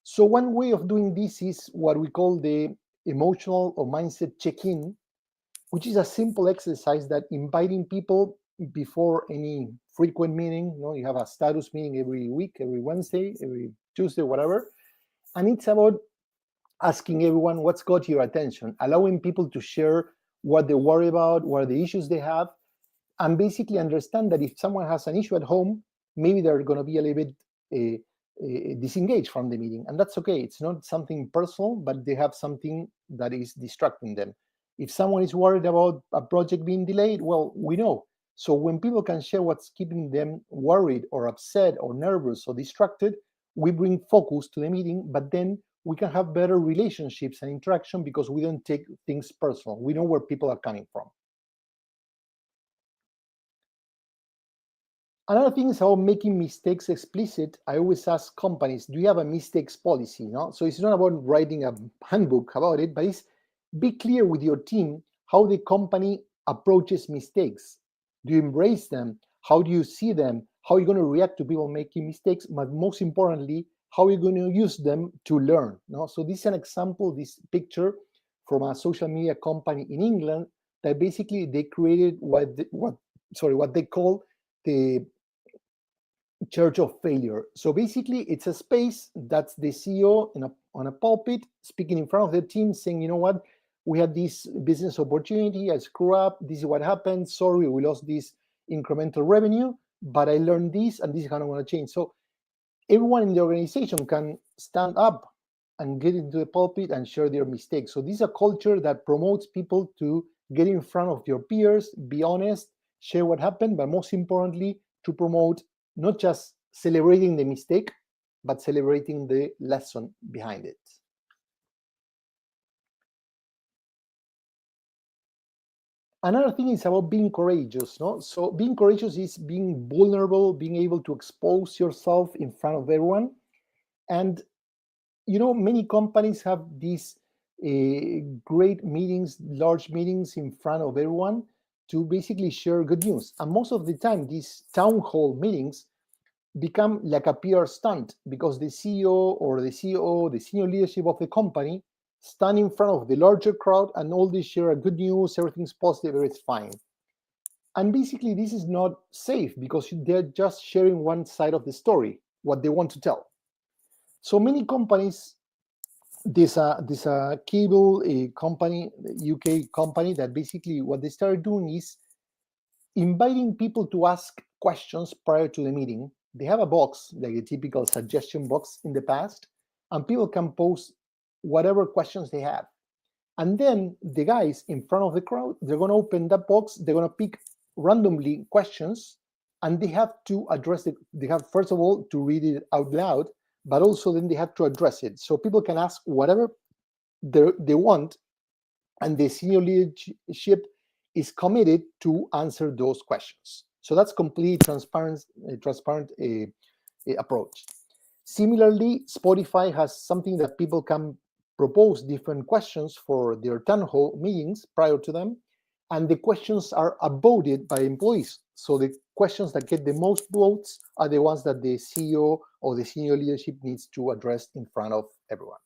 So one way of doing this is what we call the emotional or mindset check-in, which is a simple exercise that inviting people before any frequent meeting. You have a status meeting every week, every Wednesday, every Tuesday, whatever. And it's about asking everyone what's got your attention, allowing people to share what they worry about, what are the issues they have, and basically understand that if someone has an issue at home, maybe they're going to be a little bit disengaged from the meeting, and that's okay. It's not something personal, but they have something that is distracting them. If someone is worried about a project being delayed, well, we know. So when people can share what's keeping them worried or upset or nervous or distracted, we bring focus to the meeting, but then we can have better relationships and interaction because we don't take things personal. We know where people are coming from. Another thing is about making mistakes explicit. I always ask companies, do you have a mistakes policy? So it's not about writing a handbook about it, but it's be clear with your team how the company approaches mistakes. Do you embrace them? How do you see them? How are you going to react to people making mistakes? But most importantly, how are you going to use them to learn? So this is an example, this picture from a social media company in England that basically they created what they call the church of failure. So basically, it's a space that's the CEO on a pulpit speaking in front of the team saying, you know what, we had this business opportunity, I screw up, this is what happened, sorry, we lost this incremental revenue, but I learned this and this is how I'm going to change. So everyone in the organization can stand up and get into the pulpit and share their mistakes. So this is a culture that promotes people to get in front of your peers, be honest, share what happened, but most importantly, to promote not just celebrating the mistake, but celebrating the lesson behind it. Another thing is about being courageous. So being courageous is being vulnerable, being able to expose yourself in front of everyone. And many companies have these great meetings, large meetings in front of everyone to basically share good news. And most of the time, these town hall meetings become like a PR stunt because the CEO or the COO, the senior leadership of the company, stand in front of the larger crowd and all they share good news, everything's positive, everything's fine. And basically, this is not safe because they're just sharing one side of the story, what they want to tell. So many companies, there's a cable company, UK company, that basically what they started doing is inviting people to ask questions prior to the meeting. They have a box, like a typical suggestion box in the past, and people can post whatever questions they have. And then the guys in front of the crowd, they're going to open that box, they're going to pick randomly questions, and they have to address it. They have, first of all, to read it out loud, but also then they have to address it. So people can ask whatever they want, and the senior leadership is committed to answer those questions. So that's completely transparent approach. Similarly, Spotify has something that people can propose different questions for their town hall meetings prior to them, and the questions are voted by employees. So the questions that get the most votes are the ones that the CEO or the senior leadership needs to address in front of everyone.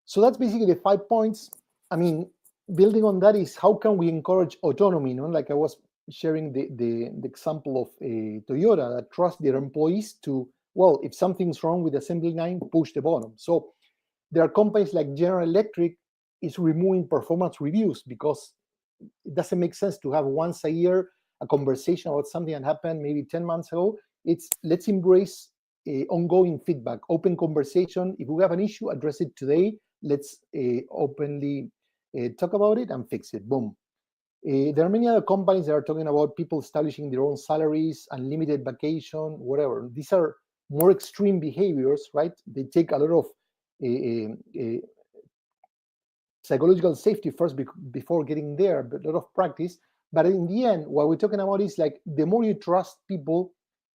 So that's basically the 5 points. I mean, building on that is how can we encourage autonomy? Like I was sharing the example of Toyota that trusts their employees to, well, if something's wrong with the assembly line, push the button. So there are companies like General Electric is removing performance reviews because it doesn't make sense to have once a year a conversation about something that happened maybe 10 months ago. It's let's embrace ongoing feedback, open conversation. If we have an issue, address it today. Let's openly talk about it and fix it. Boom. There are many other companies that are talking about people establishing their own salaries, unlimited vacation, whatever. These are more extreme behaviors, right? They take a lot of psychological safety first before getting there, but a lot of practice. But in the end, what we're talking about is like the more you trust people,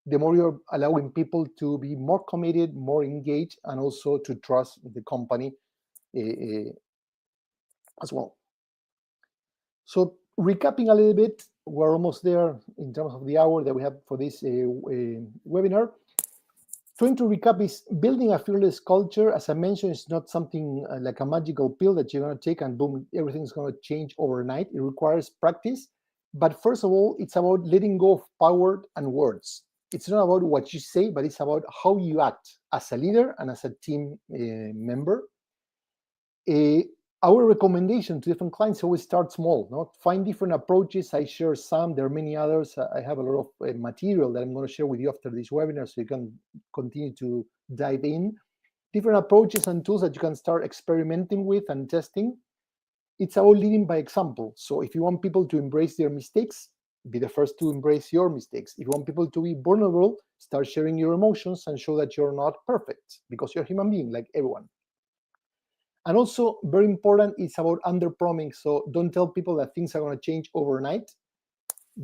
the more you're allowing people to be more committed, more engaged, and also to trust the company as well. So recapping a little bit, we're almost there in terms of the hour that we have for this webinar. Trying to recap is building a fearless culture. As I mentioned, it's not something like a magical pill that you're going to take and boom, everything's going to change overnight. It requires practice. But first of all, it's about letting go of power and words. It's not about what you say, but it's about how you act as a leader and as a team member. Our recommendation to different clients always start small. No? Find different approaches. I share some. There are many others. I have a lot of material that I'm going to share with you after this webinar, so you can continue to dive in. Different approaches and tools that you can start experimenting with and testing. It's about leading by example. So if you want people to embrace their mistakes, be the first to embrace your mistakes. If you want people to be vulnerable, start sharing your emotions and show that you're not perfect, because you're a human being like everyone. And also, very important, it's about under-promising. So don't tell people that things are going to change overnight.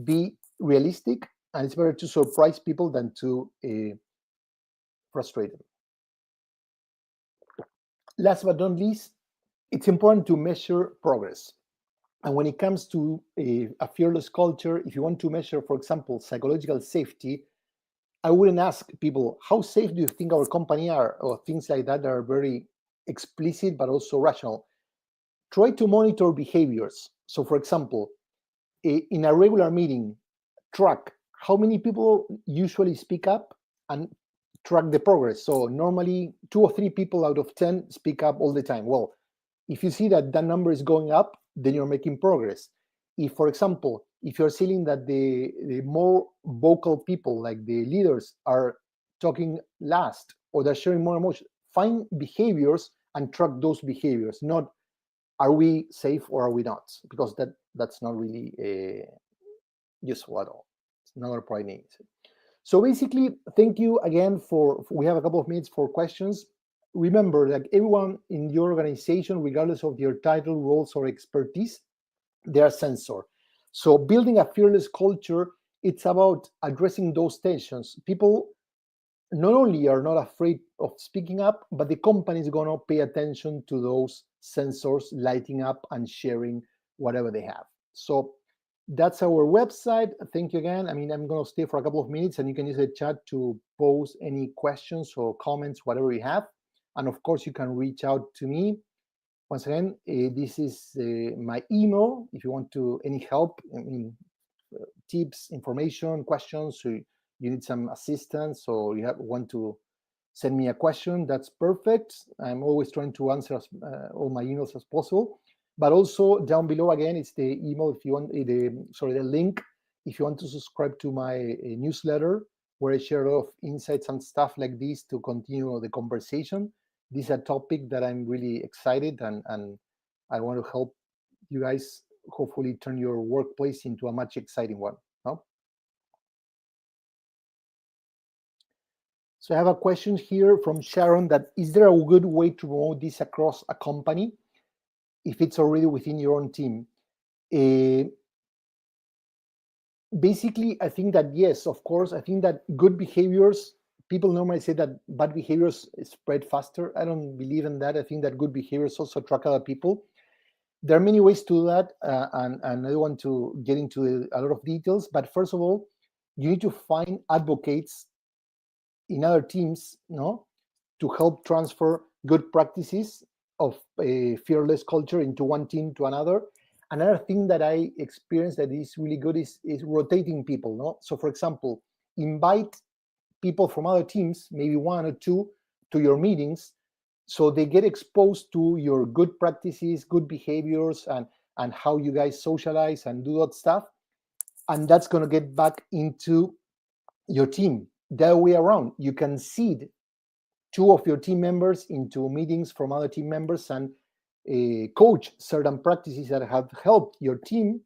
Be realistic, and it's better to surprise people than to frustrate them. Last but not least, it's important to measure progress. And when it comes to a fearless culture, if you want to measure, for example, psychological safety, I wouldn't ask people, how safe do you think our company are? Or things like that are very explicit, but also rational. Try to monitor behaviors. So for example, in a regular meeting, track how many people usually speak up and track the progress. So normally 2 or 3 people out of 10 speak up all the time. Well, if you see that that number is going up, then you're making progress. If, for example, if you're seeing that the more vocal people, like the leaders, are talking last or they're sharing more emotion, find behaviors and track those behaviors. Not are we safe or are we not? Because that's not really useful at all. It's not our point needs. So basically, thank you again we have a couple of minutes for questions. Remember, like everyone in your organization, regardless of their title, roles, or expertise, they are censor. So building a fearless culture, it's about addressing those tensions. People not only are not afraid of speaking up, but the company is going to pay attention to those censors lighting up and sharing whatever they have. So that's our website. Thank you again. I mean, I'm going to stay for a couple of minutes, and you can use the chat to pose any questions or comments, whatever you have. And of course, you can reach out to me. Once again, this is my email. If you want any help, I mean, tips, information, questions, so you need some assistance, or you want to send me a question, that's perfect. I'm always trying to answer all my emails as possible. But also down below, again, it's the email if you want, the link if you want to subscribe to my newsletter, where I share a lot of insights and stuff like this to continue the conversation. This is a topic that I'm really excited and I want to help you guys hopefully turn your workplace into a much exciting one. No? So I have a question here from Sharon that, is there a good way to promote this across a company if it's already within your own team? Basically, I think that yes, of course. I think that good behaviors, people normally say that bad behaviors spread faster. I don't believe in that. I think that good behaviors also attract other people. There are many ways to do that, and I don't want to get into a lot of details. But first of all, you need to find advocates in other teams, to help transfer good practices of a fearless culture into one team to another. Another thing that I experienced that is really good is rotating people. No, so for example, invite people from other teams, maybe 1 or 2, to your meetings, so they get exposed to your good practices, good behaviors, and how you guys socialize and do that stuff. and that's going to get back into your team. The other way around, you can seed two of your team members into meetings from other team members and coach certain practices that have helped your team,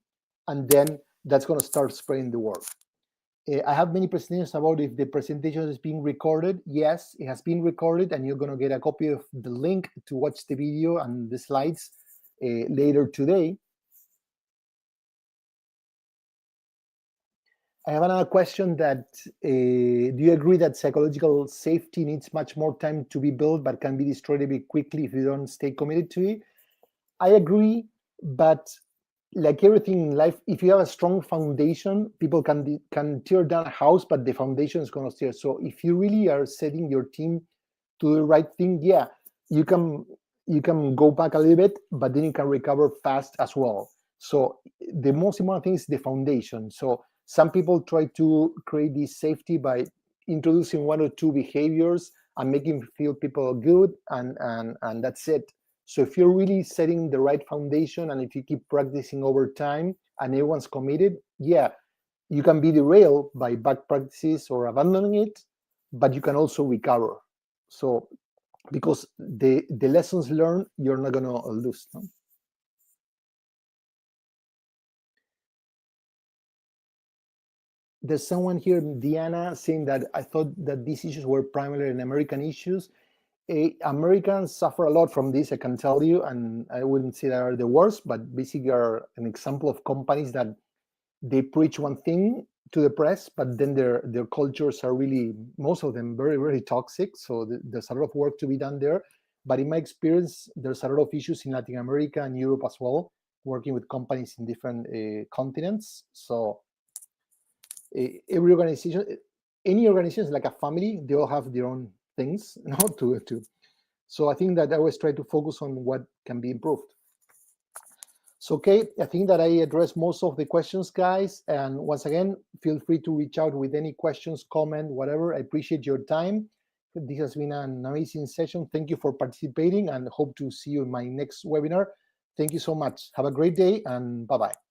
and then that's going to start spreading the word. I have many presentations about if the presentation is being recorded. Yes, it has been recorded, and you're going to get a copy of the link to watch the video and the slides later today. I have another question that do you agree that psychological safety needs much more time to be built but can be destroyed a bit quickly if you don't stay committed to it? I agree, but like everything in life, if you have a strong foundation, people can tear down a house, but the foundation is going to stay. So if you really are setting your team to the right thing, yeah, you can go back a little bit, but then you can recover fast as well. So the most important thing is the foundation. So some people try to create this safety by introducing one or two behaviors and making feel people good, and that's it. So if you're really setting the right foundation, and if you keep practicing over time and everyone's committed, yeah, you can be derailed by bad practices or abandoning it, but you can also recover. So because the lessons learned, you're not going to lose them. There's someone here, Diana, saying that I thought that these issues were primarily an American issues. Americans suffer a lot from this, I can tell you, and I wouldn't say that are the worst, but basically are an example of companies that they preach one thing to the press, but then their cultures are really, most of them, very, very toxic. So there's a lot of work to be done there. But in my experience, there's a lot of issues in Latin America and Europe as well, working with companies in different continents. So every organization, any organization is like a family. They all have their own things, to. So I think that I always try to focus on what can be improved. So, okay, I think that I addressed most of the questions, guys. And once again, feel free to reach out with any questions, comment, whatever. I appreciate your time. This has been an amazing session. Thank you for participating, and hope to see you in my next webinar. Thank you so much. Have a great day, and bye-bye.